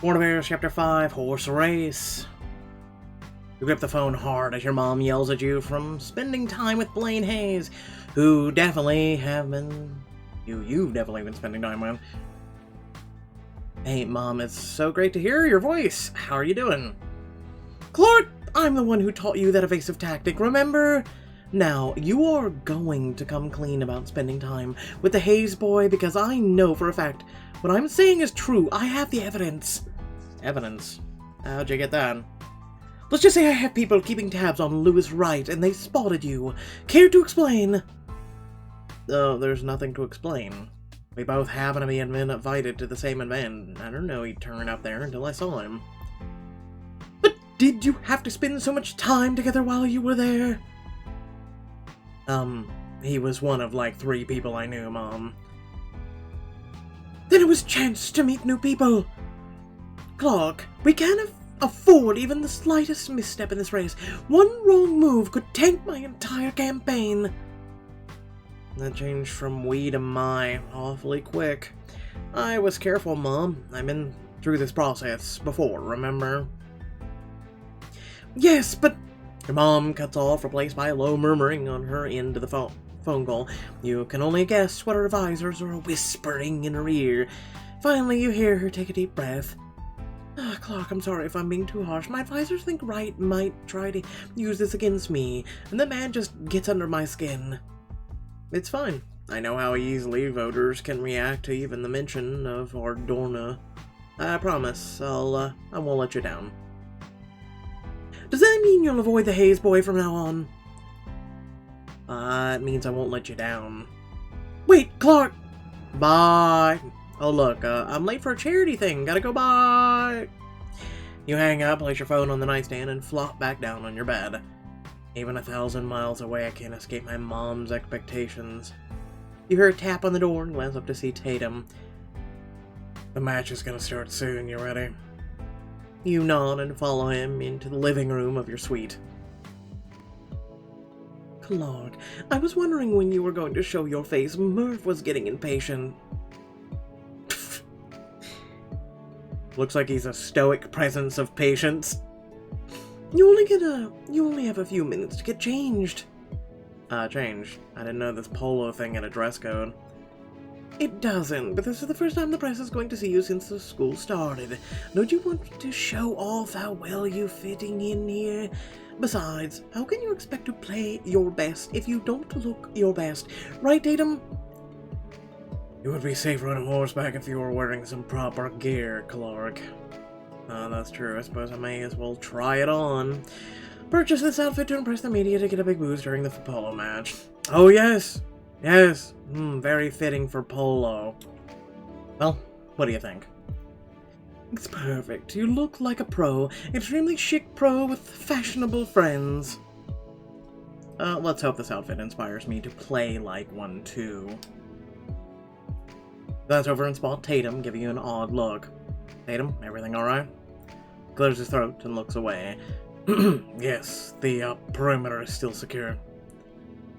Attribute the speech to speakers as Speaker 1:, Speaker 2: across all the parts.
Speaker 1: Born Bears Chapter 5, Horse Race. You grip the phone hard as your mom yells at you from spending time with Blaine Hayes, who definitely have been... You've definitely been spending time with. Hey, Mom, it's so great to hear your voice. How are you doing? Clark, I'm the one who taught you that evasive tactic, remember? Now, you are going to come clean about spending time with the Hayes boy because I know for a fact what I'm saying is true. I have the evidence. Evidence? How'd you get that? Let's just say I have people keeping tabs on Lewis Wright and they spotted you. Care to explain? Oh, there's nothing to explain. We both happen to be invited to the same event. I don't know he'd turn up there until I saw him. But did you have to spend so much time together while you were there? He was one of like 3 people I knew, Mom. Then it was chance to meet new people. Clark, we can't afford even the slightest misstep in this race. One wrong move could tank my entire campaign. That changed from we to my awfully quick. I was careful, Mom. I've been through this process before, remember? Yes, but... Your mom cuts off, replaced by a low murmuring on her end of the phone call. You can only guess what her advisors are whispering in her ear. Finally, you hear her take a deep breath. Clark, I'm sorry if I'm being too harsh. My advisors think Wright might try to use this against me, and the man just gets under my skin. It's fine. I know how easily voters can react to even the mention of Ardorna. I promise, I won't let you down. Does that mean you'll avoid the Hayes boy from now on? It means I won't let you down. Wait, Clark! Bye! Oh look, I'm late for a charity thing. Gotta go, bye! You hang up, place your phone on the nightstand, and flop back down on your bed. Even 1,000 miles away, I can't escape my mom's expectations. You hear a tap on the door and glance up to see Tatum. The match is gonna start soon, you ready? You nod and follow him into the living room of your suite. Clark, I was wondering when you were going to show your face. Murph was getting impatient. Looks like he's a stoic presence of patience. You only have a few minutes to get changed. Changed? I didn't know this polo thing had a dress code. It doesn't, but this is the first time the press is going to see you since the school started. Don't you want to show off how well you're fitting in here? Besides, how can you expect to play your best if you don't look your best? Right, Tatum? You would be safer on horseback if you were wearing some proper gear, Clark. That's true. I suppose I may as well try it on. Purchase this outfit to impress the media to get a big boost during the polo match. Oh, yes! Yes! Very fitting for polo. Well, what do you think? It's perfect. You look like a pro. Extremely chic pro with fashionable friends. Let's hope this outfit inspires me to play like one, too. That's over and spot Tatum, giving you an odd look. Tatum, everything alright? Clears his throat and looks away. Yes, the perimeter is still secure.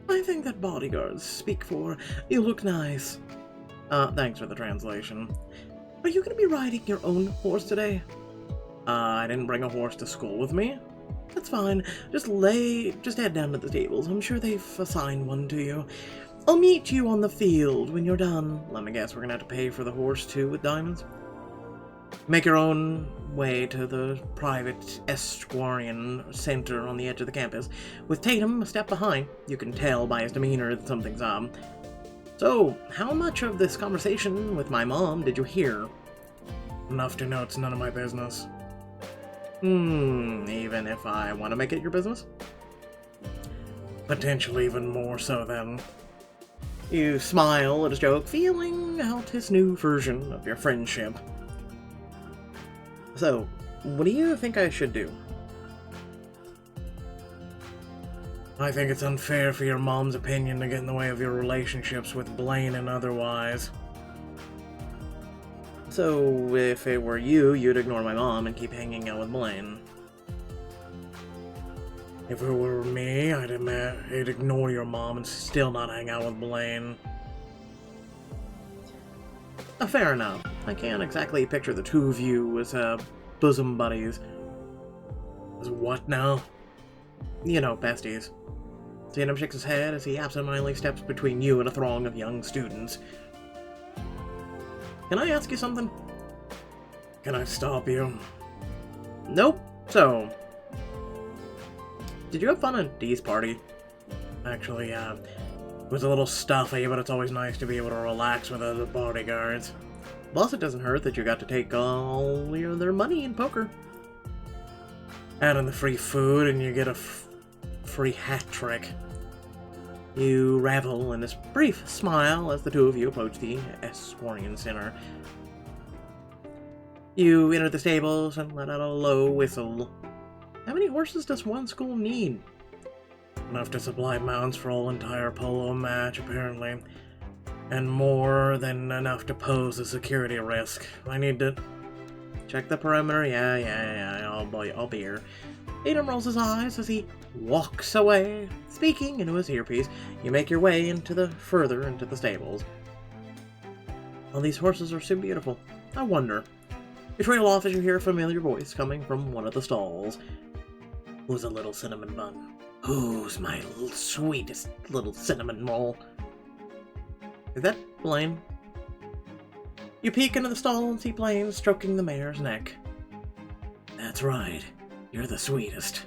Speaker 1: I think that bodyguards speak for you look nice. Thanks for the translation. Are you going to be riding your own horse today? I didn't bring a horse to school with me. That's fine. Just head down to the stables. I'm sure they've assigned one to you. I'll meet you on the field when you're done. Let me guess, we're going to have to pay for the horse too with diamonds? Make your own way to the private equestrian center on the edge of the campus. With Tatum a step behind, you can tell by his demeanor that something's up. So, how much of this conversation with my mom did you hear? Enough to know it's none of my business. Even if I want to make it your business? Potentially even more so then. You smile at his joke, feeling out his new version of your friendship. So, what do you think I should do? I think it's unfair for your mom's opinion to get in the way of your relationships with Blaine and otherwise. So, if it were you, you'd ignore my mom and keep hanging out with Blaine. If it were me, I'd ignore your mom and still not hang out with Blaine. Fair enough. I can't exactly picture the two of you as, bosom buddies. As what now? You know, besties. Tatum shakes his head as he absentmindedly steps between you and a throng of young students. Can I ask you something? Can I stop you? Nope. So, did you have fun at Dee's party? Actually, it was a little stuffy, but it's always nice to be able to relax with other bodyguards. Plus, it doesn't hurt that you got to take all their money in poker. Add in the free food, and you get a free hat trick. You revel in this brief smile as the two of you approach the Esquorian Center. You enter the stables and let out a low whistle. How many horses does one school need? Enough to supply mounts for all entire polo match, apparently. And more than enough to pose a security risk. I need to check the perimeter. Yeah, I'll be here. Tatum rolls his eyes as he walks away, speaking into his earpiece. You make your way further into the stables. All these horses are so beautiful. I wonder. You trail off as you hear a familiar voice coming from one of the stalls. Who's a little cinnamon bun? Who's my sweetest little cinnamon roll? Is that Blaine? You peek into the stall and see Blaine stroking the mare's neck. That's right. You're the sweetest.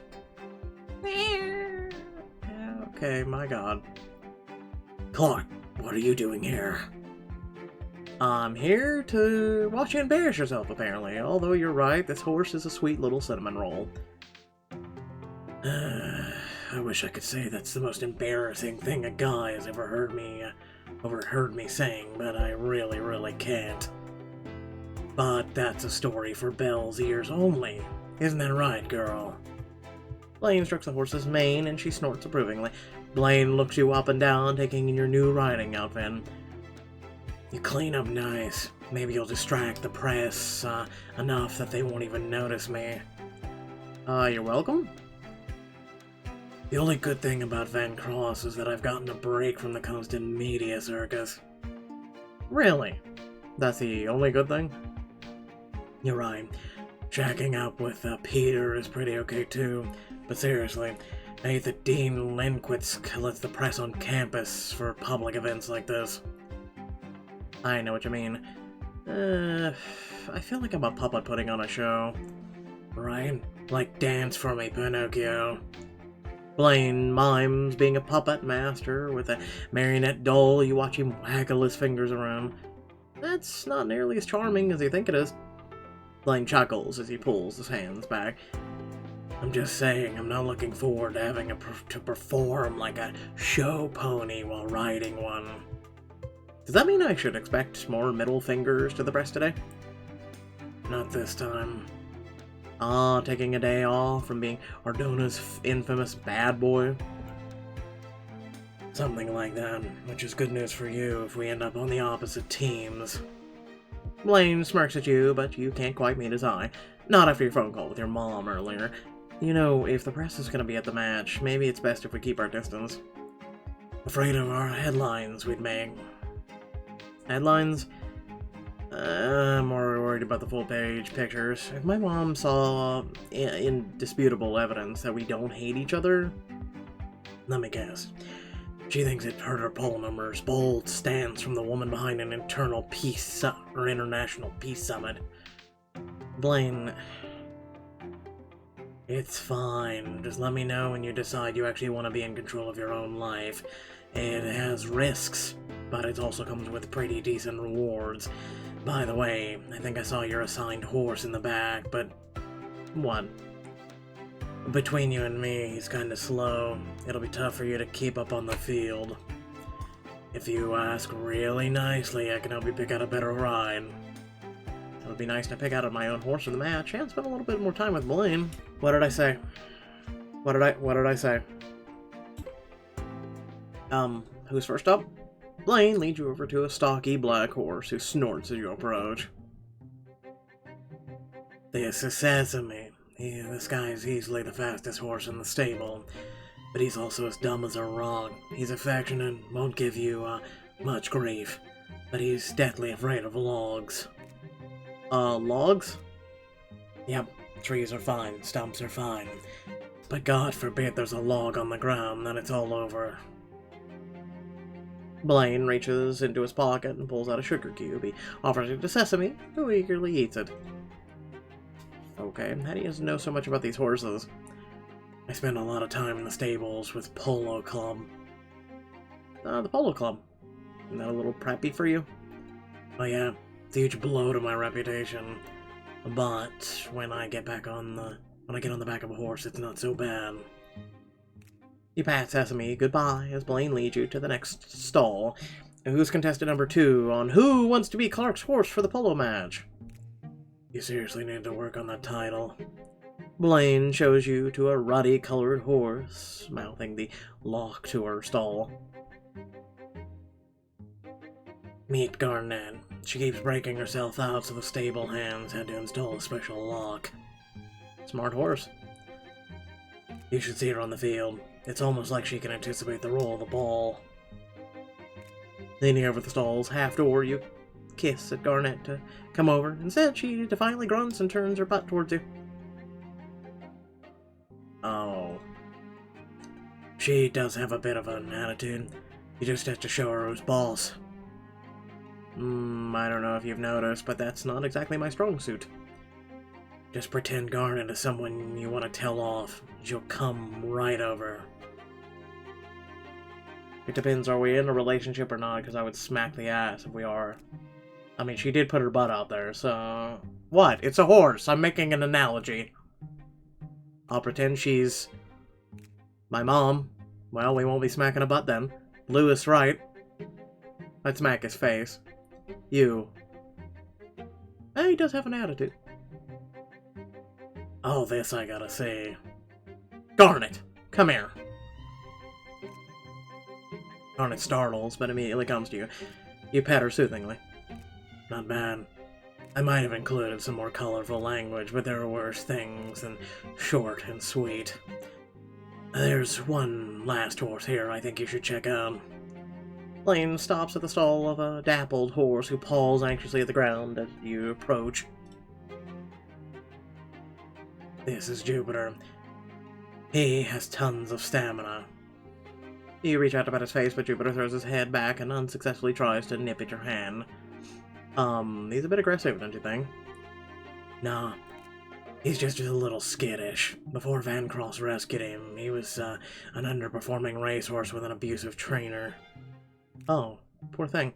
Speaker 1: Okay, my god. Clark, what are you doing here? I'm here to watch you embarrass yourself, apparently. Although you're right, this horse is a sweet little cinnamon roll. I wish I could say that's the most embarrassing thing a guy has ever heard me saying, but I really can't. But that's a story for Belle's ears only. Isn't that right, girl? Blaine strokes the horse's mane, and she snorts approvingly. Blaine looks you up and down, taking in your new riding outfit. You clean up nice. Maybe you'll distract the press enough that they won't even notice me. You're welcome. The only good thing about Vancross is that I've gotten a break from the constant media circus. Really? That's the only good thing? You're right. Jacking up with Peter is pretty okay too. But seriously, I hate that Dean Lindquist lets the press on campus for public events like this. I know what you mean. I feel like I'm a puppet putting on a show. Right? Like Dance for Me, Pinocchio. Blaine mimes being a puppet master with a marionette doll. You watch him waggle his fingers around. That's not nearly as charming as you think it is. Blaine chuckles as he pulls his hands back. I'm just saying, I'm not looking forward to having to perform like a show pony while riding one. Does that mean I should expect more middle fingers to the press today? Not this time. Taking a day off from being Ardona's infamous bad boy? Something like that, which is good news for you if we end up on the opposite teams. Blaine smirks at you, but you can't quite meet his eye. Not after your phone call with your mom earlier. You know, if the press is gonna be at the match, maybe it's best if we keep our distance. Afraid of our headlines we'd make. Headlines? I'm more worried about the full-page pictures. If my mom saw indisputable evidence that we don't hate each other, let me guess. She thinks it hurt her poll numbers. Bold stance from the woman behind an international peace summit. Blaine, it's fine. Just let me know when you decide you actually want to be in control of your own life. It has risks, but it also comes with pretty decent rewards. By the way, I think I saw your assigned horse in the back, but... what? Between you and me, he's kinda slow. It'll be tough for you to keep up on the field. If you ask really nicely, I can help you pick out a better ride. It would be nice to pick out my own horse for the match and spend a little bit more time with Blaine. What did I say? What did I say? Who's first up? Blaine leads you over to a stocky black horse who snorts as you approach. This is Sesame. This guy's easily the fastest horse in the stable, but he's also as dumb as a rock. He's affectionate, won't give you much grief, but he's deathly afraid of logs. Logs? Yep, trees are fine, stumps are fine. But God forbid there's a log on the ground, then it's all over. Blaine reaches into his pocket and pulls out a sugar cube. He offers it to Sesame, who eagerly eats it. Okay, how do you know so much about these horses? I spend a lot of time in the stables with Polo Club. The Polo Club. Isn't that a little preppy for you? Oh yeah, it's a huge blow to my reputation. But when I get on the back of a horse, it's not so bad. You pat Sesame goodbye as Blaine leads you to the next stall. Who's contestant number 2 on Who Wants to Be Clark's Horse for the polo match? You seriously need to work on that title. Blaine shows you to a ruddy-colored horse, mouthing the lock to her stall. Meet Garnett. She keeps breaking herself out, so the stable hands had to install a special lock. Smart horse. You should see her on the field. It's almost like she can anticipate the roll of the ball. Leaning over the stall's half door, you kiss at Garnett to come over. Instead, she defiantly grunts and turns her butt towards you. Oh. She does have a bit of an attitude. You just have to show her who's boss. I don't know if you've noticed, but that's not exactly my strong suit. Just pretend Garnett is someone you want to tell off. She'll come right over. It depends, are we in a relationship or not, because I would smack the ass if we are. I mean, she did put her butt out there, so... What? It's a horse! I'm making an analogy. I'll pretend she's... my mom. Well, we won't be smacking a butt then. Lewis right. I'd smack his face. You. He does have an attitude. Oh, this I gotta say. Garnett, come here. Garnett startles, but immediately comes to you. You pet her soothingly. Not bad. I might have included some more colorful language, but there are worse things than short and sweet. There's one last horse here I think you should check out. Blaine stops at the stall of a dappled horse who paws anxiously at the ground as you approach. This is Jupiter. He has tons of stamina. You reach out to pat his face, but Jupiter throws his head back and unsuccessfully tries to nip at your hand. He's a bit aggressive, don't you think? Nah, he's just a little skittish. Before Vancross rescued him, he was an underperforming racehorse with an abusive trainer. Oh, poor thing.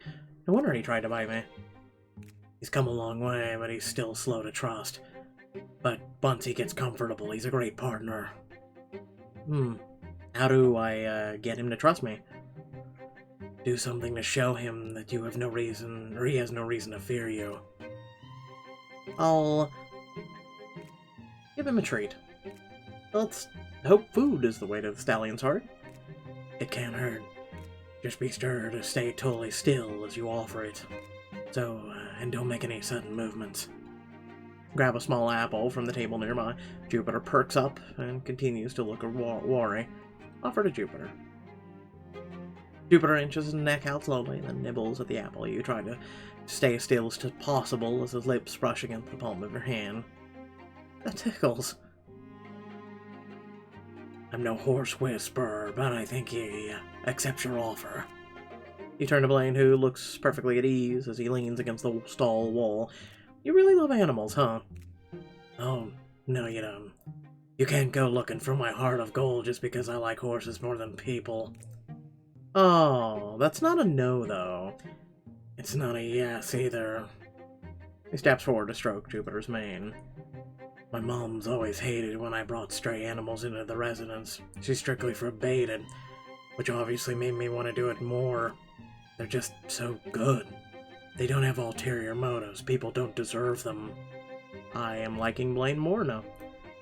Speaker 1: No wonder he tried to bite me. He's come a long way, but he's still slow to trust. But once he gets comfortable, he's a great partner. How do I get him to trust me? Do something to show him that you have no reason, or he has no reason to fear you. I'll give him a treat. Let's hope food is the way to the stallion's heart. It can't hurt. Just be sure to stay totally still as you offer it. So, and don't make any sudden movements. Grab a small apple from the table nearby. Jupiter perks up and continues to look wary. Offer to Jupiter. Jupiter inches his neck out slowly and then nibbles at the apple. You try to stay as still as possible as his lips brush against the palm of your hand. That tickles. I'm no horse whisperer, but I think he accepts your offer. You turn to Blaine, who looks perfectly at ease as he leans against the stall wall. You really love animals, huh? Oh, no you don't. You can't go looking for my heart of gold just because I like horses more than people. Oh, that's not a no, though. It's not a yes, either. He steps forward to stroke Jupiter's mane. My mom's always hated when I brought stray animals into the residence. She strictly forbade it, which obviously made me want to do it more. They're just so good. They don't have ulterior motives. People don't deserve them. I am liking Blaine more now.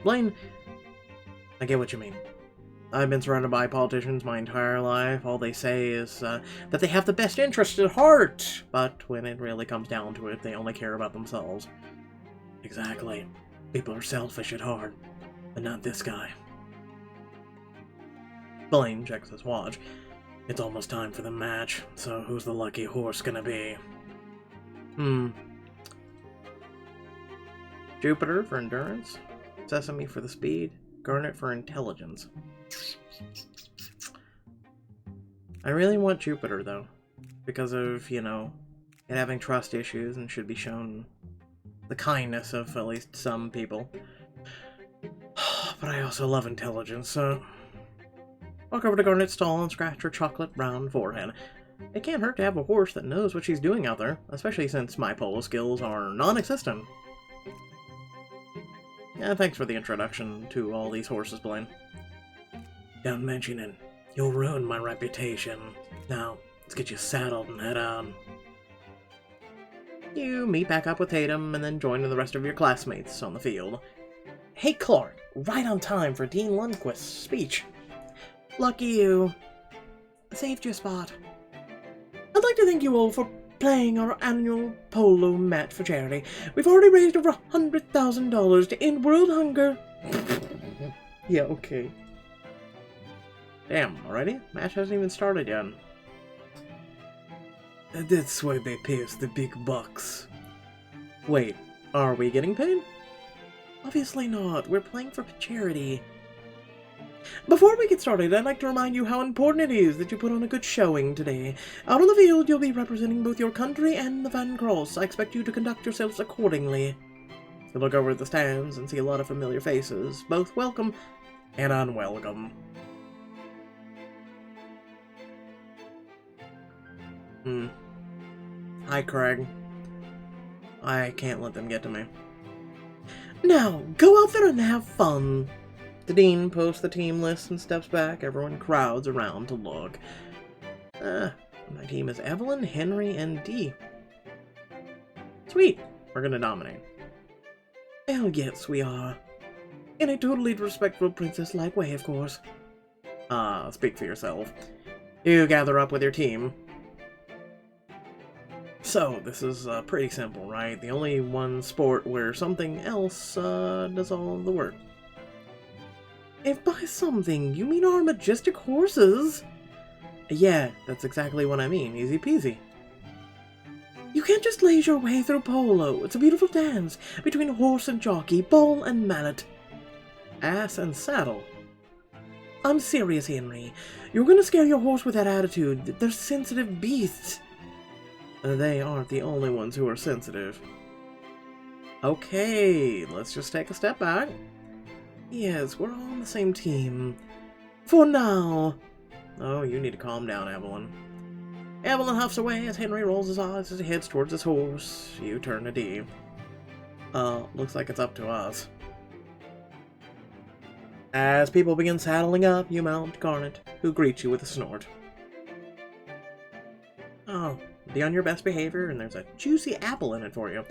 Speaker 1: Blaine, I get what you mean. I've been surrounded by politicians my entire life. All they say is that they have the best interest at heart. But when it really comes down to it, they only care about themselves. Exactly. People are selfish at heart, but not this guy. Blaine checks his watch. It's almost time for the match, so who's the lucky horse gonna be? Jupiter for endurance, Sesame for the speed, Garnet for intelligence. I really want Jupiter, though, because of, you know, it having trust issues and should be shown the kindness of at least some people. But I also love intelligence, so... Walk over to Garnet's stall and scratch her chocolate brown forehead. It can't hurt to have a horse that knows what she's doing out there, especially since my polo skills are non-existent. Yeah, thanks for the introduction to all these horses, Blaine. Don't mention it. You'll ruin my reputation. Now, let's get you saddled and head on. You meet back up with Tatum and then join the rest of your classmates on the field. Hey, Clark, right on time for Dean Lundquist's speech. Lucky you. Saved your spot. I'd like to thank you all for playing our annual polo match for charity. We've already raised over $100,000 to end world hunger. Yeah, okay. Damn, already? Match hasn't even started yet. That's why they pay us the big bucks. Wait, are we getting paid? Obviously not. We're playing for charity. Before we get started, I'd like to remind you how important it is that you put on a good showing today. Out on the field, you'll be representing both your country and the Vancross. I expect you to conduct yourselves accordingly. You look over at the stands and see a lot of familiar faces, both welcome and unwelcome. Hi, Craig. I can't let them get to me. Now, go out there and have fun. The dean posts the team list and steps back. Everyone crowds around to look. My team is Evelyn, Henry, and Dee. Sweet. We're gonna dominate. Hell yes, we are. In a totally respectful princess-like way, of course. Speak for yourself. You gather up with your team. So, this is pretty simple, right? The only one sport where something else does all the work. If by something you mean our majestic horses... Yeah, that's exactly what I mean. Easy peasy. You can't just laze your way through polo. It's a beautiful dance between horse and jockey, ball and mallet. Ass and saddle. I'm serious, Henry. You're gonna scare your horse with that attitude. They're sensitive beasts. They aren't the only ones who are sensitive. Okay, let's just take a step back. Yes, we're all on the same team. For now. Oh, you need to calm down, Evelyn. Evelyn huffs away as Henry rolls his eyes as he heads towards his horse. You turn to Dee. Looks like it's up to us. As people begin saddling up, you mount Garnet, who greets you with a snort. Oh, be on your best behavior, and there's a juicy apple in it for you.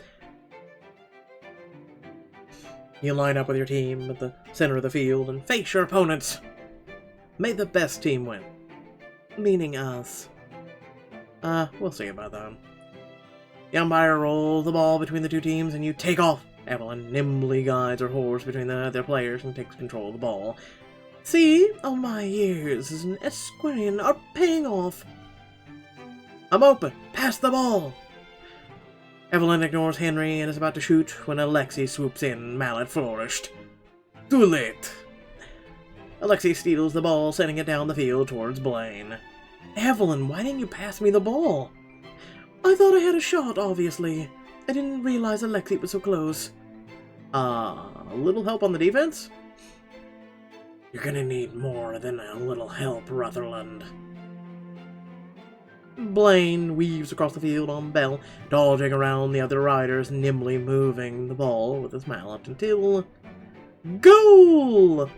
Speaker 1: You line up with your team at the center of the field and face your opponents. May the best team win. Meaning us. We'll see about that. The umpire rolls the ball between the two teams and you take off. Evelyn nimbly guides her horse between the other players and takes control of the ball. See, all my years as an equestrian are paying off. I'm open. Pass the ball. Evelyn ignores Henry and is about to shoot when Alexi swoops in, mallet flourished. Too late. Alexi steals the ball, sending it down the field towards Blaine. Evelyn, why didn't you pass me the ball? I thought I had a shot, obviously. I didn't realize Alexi was so close. A little help on the defense? You're gonna need more than a little help, Rutherland. Blaine weaves across the field on Bell, dodging around the other riders, nimbly moving the ball with his mallet until... Goal!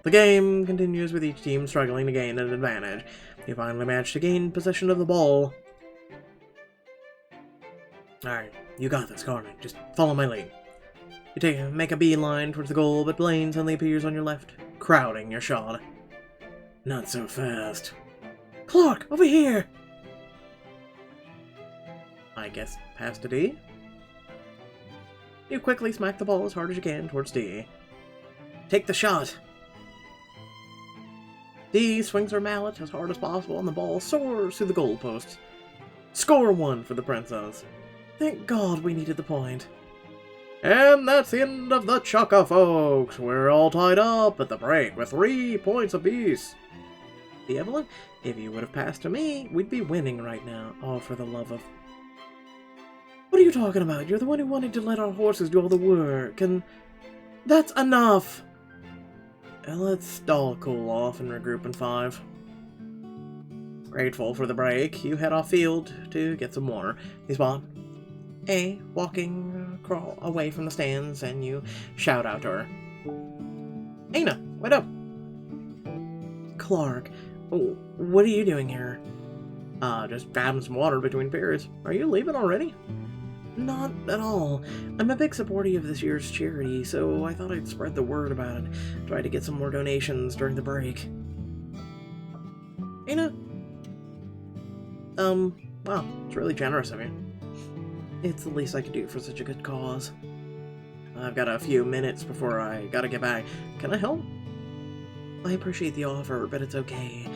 Speaker 1: The game continues with each team struggling to gain an advantage. You finally manage to gain possession of the ball. Alright, you got this, Garnet. Just follow my lead. You make a beeline towards the goal, but Blaine suddenly appears on your left, crowding your shot. Not so fast. Clark, over here! I guess pass to D. You quickly smack the ball as hard as you can towards D. Take the shot. D swings her mallet as hard as possible and the ball soars through the goalposts. Score 1 for the princess. Thank God we needed the point. And that's the end of the Chukka, folks. We're all tied up at the break with 3 points apiece. The Evelyn, if you would have passed to me, we'd be winning right now. Oh, for the love of... What are you talking about? You're the one who wanted to let our horses do all the work, and... That's enough! Let's all cool off and regroup in 5. Grateful for the break, you head off field to get some water. You spot A walking crawl away from the stands, and you shout out to her. Ana, wait up! Clark, what are you doing here? Just grabbing some water between periods. Are you leaving already? Not at all. I'm a big supporter of this year's charity, so I thought I'd spread the word about it. Try to get some more donations during the break. Ana? Wow, it's really generous of you. It's the least I could do for such a good cause. I've got a few minutes before I gotta get back. Can I help? I appreciate the offer, but it's okay.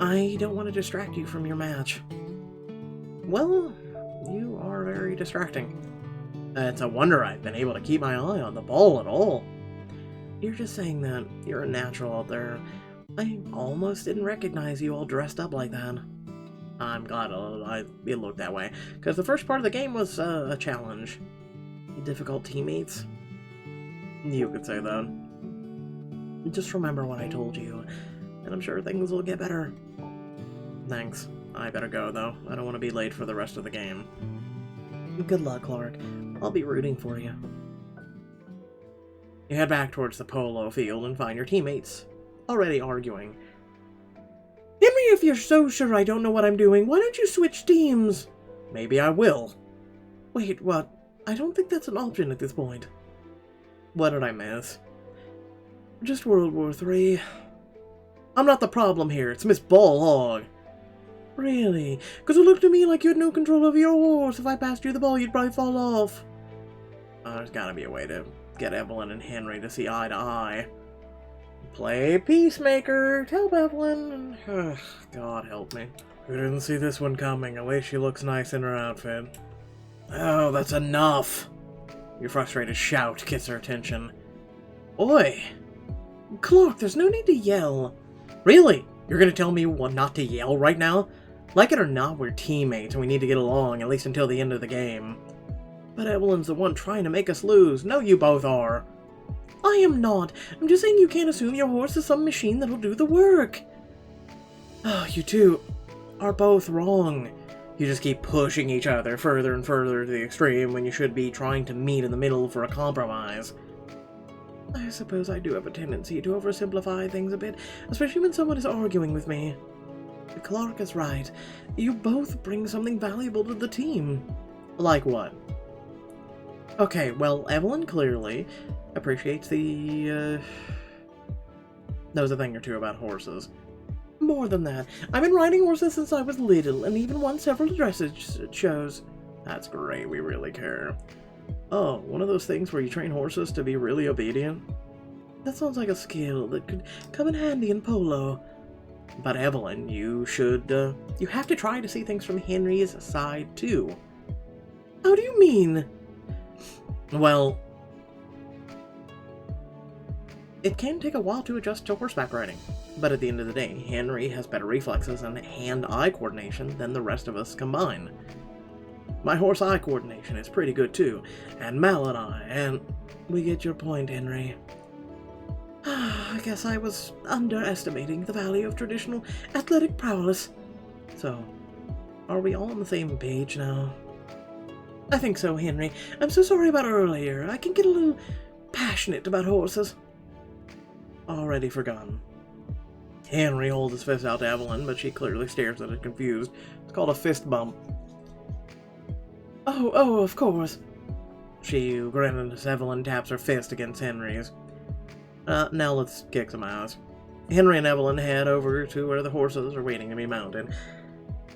Speaker 1: I don't want to distract you from your match. Well, you are very distracting. It's a wonder I've been able to keep my eye on the ball at all. You're just saying that. You're a natural out there. I almost didn't recognize you all dressed up like that. I'm glad it looked that way, because the first part of the game was a challenge. Difficult teammates? You could say that. Just remember what I told you, and I'm sure things will get better. Thanks. I better go, though. I don't want to be late for the rest of the game. Good luck, Clark. I'll be rooting for you. You head back towards the polo field and find your teammates already arguing. Henry, if you're so sure I don't know what I'm doing, why don't you switch teams? Maybe I will. Wait, what? I don't think that's an option at this point. What did I miss? Just World War III. I'm not the problem here, it's Miss Ballhog. Really? Because it looked to me like you had no control over your horse. If I passed you the ball, you'd probably fall off. There's gotta be a way to get Evelyn and Henry to see eye to eye. Play peacemaker, help Evelyn. God help me. Who didn't see this one coming? At least she looks nice in her outfit. Oh, that's enough. Your frustrated shout gets her attention. Oi! Clark, there's no need to yell. Really? You're gonna tell me what not to yell right now? Like it or not, we're teammates and we need to get along, at least until the end of the game. But Evelyn's the one trying to make us lose. No, you both are. I am not. I'm just saying you can't assume your horse is some machine that'll do the work. Oh, you two are both wrong. You just keep pushing each other further and further to the extreme when you should be trying to meet in the middle for a compromise. I suppose I do have a tendency to oversimplify things a bit, especially when someone is arguing with me. Clark is right. You both bring something valuable to the team. Like what? Okay, well, Evelyn clearly appreciates knows a thing or two about horses. More than that, I've been riding horses since I was little, and even won several dressage shows. That's great, we really care. Oh, one of those things where you train horses to be really obedient? That sounds like a skill that could come in handy in polo. But Evelyn, you have to try to see things from Henry's side, too. How do you mean? Well, it can take a while to adjust to horseback riding, but at the end of the day, Henry has better reflexes and hand-eye coordination than the rest of us combined. My horse-eye coordination is pretty good too, and mallet-eye, and we get your point, Henry. I guess I was underestimating the value of traditional athletic prowess. So, are we all on the same page now? I think so, Henry. I'm so sorry about earlier. I can get a little passionate about horses. Already forgotten. Henry holds his fist out to Evelyn, but she clearly stares at it confused. It's called a fist bump. Oh, of course. She grins as Evelyn taps her fist against Henry's. Now let's kick some ass. Henry and Evelyn head over to where the horses are waiting to be mounted.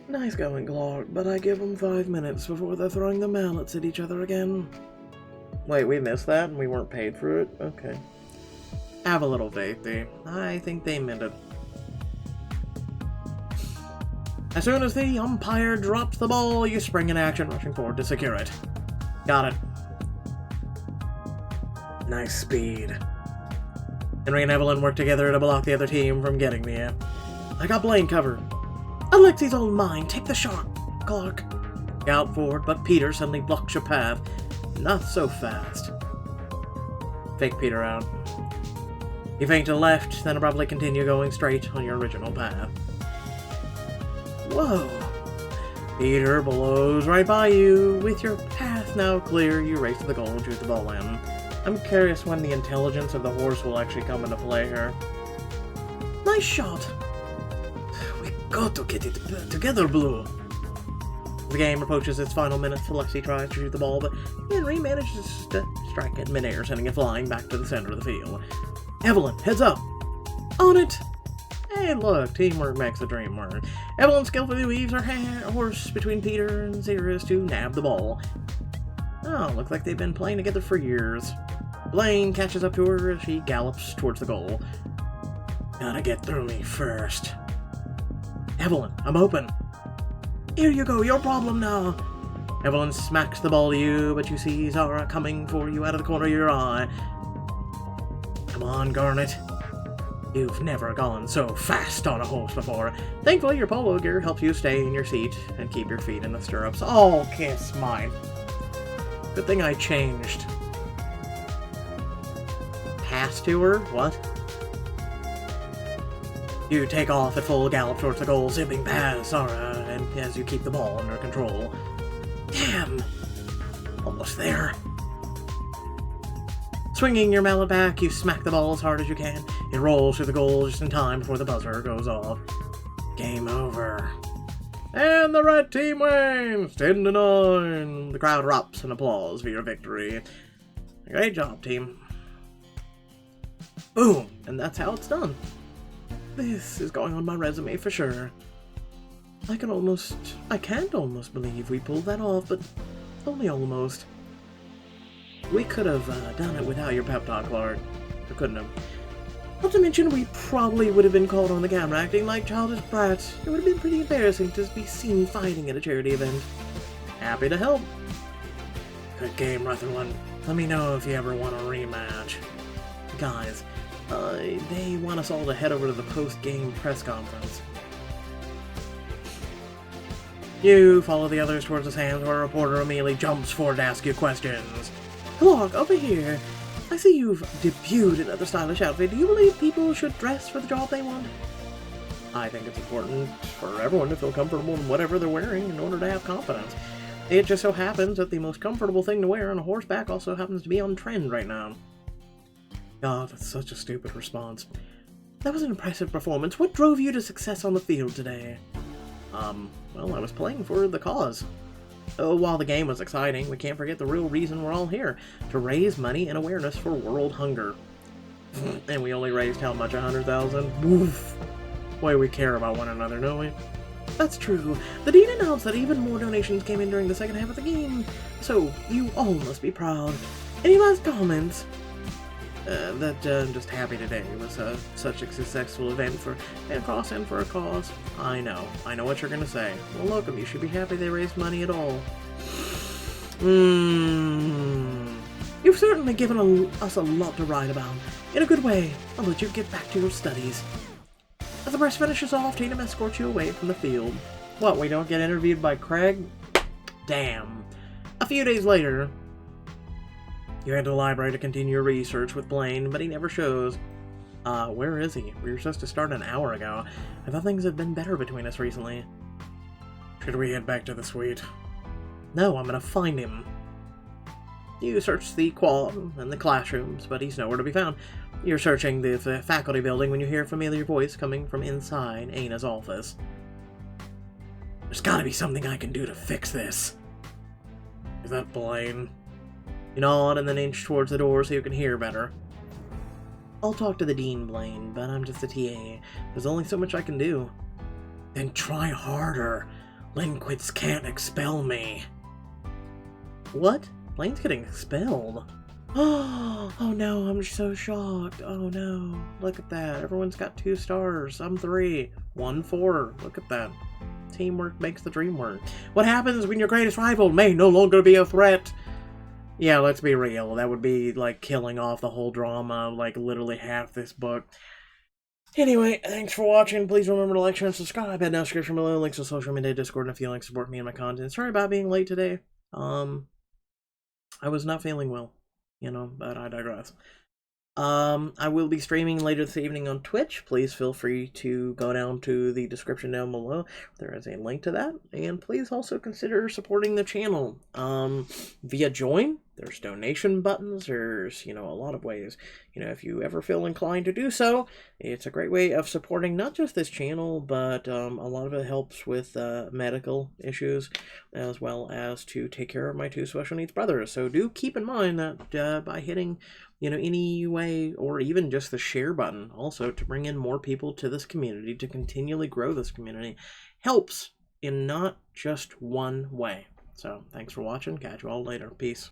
Speaker 1: Nice going, Clark, but I give them 5 minutes before they're throwing the mallets at each other again. Wait, we missed that and we weren't paid for it? Okay. Have a little faith, Dee. I think they meant it. As soon as the umpire drops the ball, you spring in action, rushing forward to secure it. Got it. Nice speed. Henry and Evelyn work together to block the other team from getting me. I got Blaine covered. Alexi's all mine. Take the shot, Clark. Out forward, but Peter suddenly blocks your path. Not so fast. Fake Peter out. You feint to the left, then abruptly continue going straight on your original path. Whoa! Peter blows right by you. With your path now clear, you race to the goal and shoot the ball in. I'm curious when the intelligence of the horse will actually come into play here. Nice shot! We got to get it together, Blue. The game approaches its final minutes. Alexi tries to shoot the ball, but Henry manages to strike it midair, sending it flying back to the center of the field. Evelyn, heads up! On it! And look, teamwork makes the dream work. Evelyn skillfully weaves her horse between Peter and Sirius to nab the ball. Oh, looks like they've been playing together for years. Blaine catches up to her as she gallops towards the goal. Gotta get through me first. Evelyn, I'm open. Here you go, your problem now. Evelyn smacks the ball to you, but you see Zara coming for you out of the corner of your eye. Come on, Garnet. You've never gone so fast on a horse before. Thankfully, your polo gear helps you stay in your seat and keep your feet in the stirrups. Oh, kiss mine. Good thing I changed. Pass to her? What? You take off at full gallop towards the goal, zipping past Zara, and as you keep the ball under control. Damn! Almost there. Swinging your mallet back, you smack the ball as hard as you can. It rolls through the goal just in time before the buzzer goes off. Game over. And the red team wins! 10-9! The crowd erupts in applause for your victory. Great job, team. Boom! And that's how it's done. This is going on my resume for sure. I can't almost believe we pulled that off, but only almost. We could have done it without your pep talk, Clark. We couldn't have. Not to mention, we probably would have been called on the camera acting like childish brats. It would have been pretty embarrassing to be seen fighting at a charity event. Happy to help. Good game, Rutherland. Let me know if you ever want a rematch. Guys, they want us all to head over to the post-game press conference. You follow the others towards the stands where a reporter immediately jumps forward to ask you questions. Clark, over here. I see you've debuted another stylish outfit. Do you believe people should dress for the job they want? I think it's important for everyone to feel comfortable in whatever they're wearing in order to have confidence. It just so happens that the most comfortable thing to wear on a horseback also happens to be on trend right now. God, that's such a stupid response. That was an impressive performance. What drove you to success on the field today? Well, I was playing for the cause. While the game was exciting, we can't forget the real reason we're all here. To raise money and awareness for world hunger. And we only raised how much? 100,000? Woof! Boy, we care about one another, don't we? That's true. The Dean announced that even more donations came in during the second half of the game. So, you all must be proud. Any last comments? I'm just happy today. It was such a successful event for Vancross and for a cause. I know what you're gonna say. Well, look, you should be happy they raised money at all. You've certainly given us a lot to write about. In a good way. I'll let you get back to your studies. As the press finishes off, Tatum escorts you away from the field. What, we don't get interviewed by Craig? Damn. A few days later, you head to the library to continue your research with Blaine, but he never shows. Where is he? We were supposed to start an hour ago. I thought things have been better between us recently. Should we head back to the suite? No, I'm gonna find him. You search the quad and the classrooms, but he's nowhere to be found. You're searching the faculty building when you hear a familiar voice coming from inside Ana's office. There's gotta be something I can do to fix this. Is that Blaine? You nod and then inch towards the door so you can hear better. I'll talk to the dean, Blaine, but I'm just a TA. There's only so much I can do. Then try harder. Linquits can't expel me. What? Blaine's getting expelled. Oh no, I'm so shocked. Oh no, look at that. Everyone's got 2 stars. I'm 3. 1 4. Look at that. Teamwork makes the dream work. What happens when your greatest rival may no longer be a threat? Yeah, let's be real. That would be, like, killing off the whole drama, like, literally half this book. Anyway, thanks for watching. Please remember to like, share, and subscribe. Head down description below, links to social media, Discord, and if you like to support me and my content. Sorry about being late today. I was not feeling well, but I digress. I will be streaming later this evening on Twitch. Please feel free to go down to the description down below. There is a link to that. And please also consider supporting the channel via join. There's donation buttons. There's, a lot of ways. If you ever feel inclined to do so, it's a great way of supporting not just this channel, but a lot of it helps with medical issues, as well as to take care of my two special needs brothers. So do keep in mind that by hitting any way, or even just the share button, also to bring in more people to this community, to continually grow this community, helps in not just one way. So, thanks for watching. Catch you all later. Peace.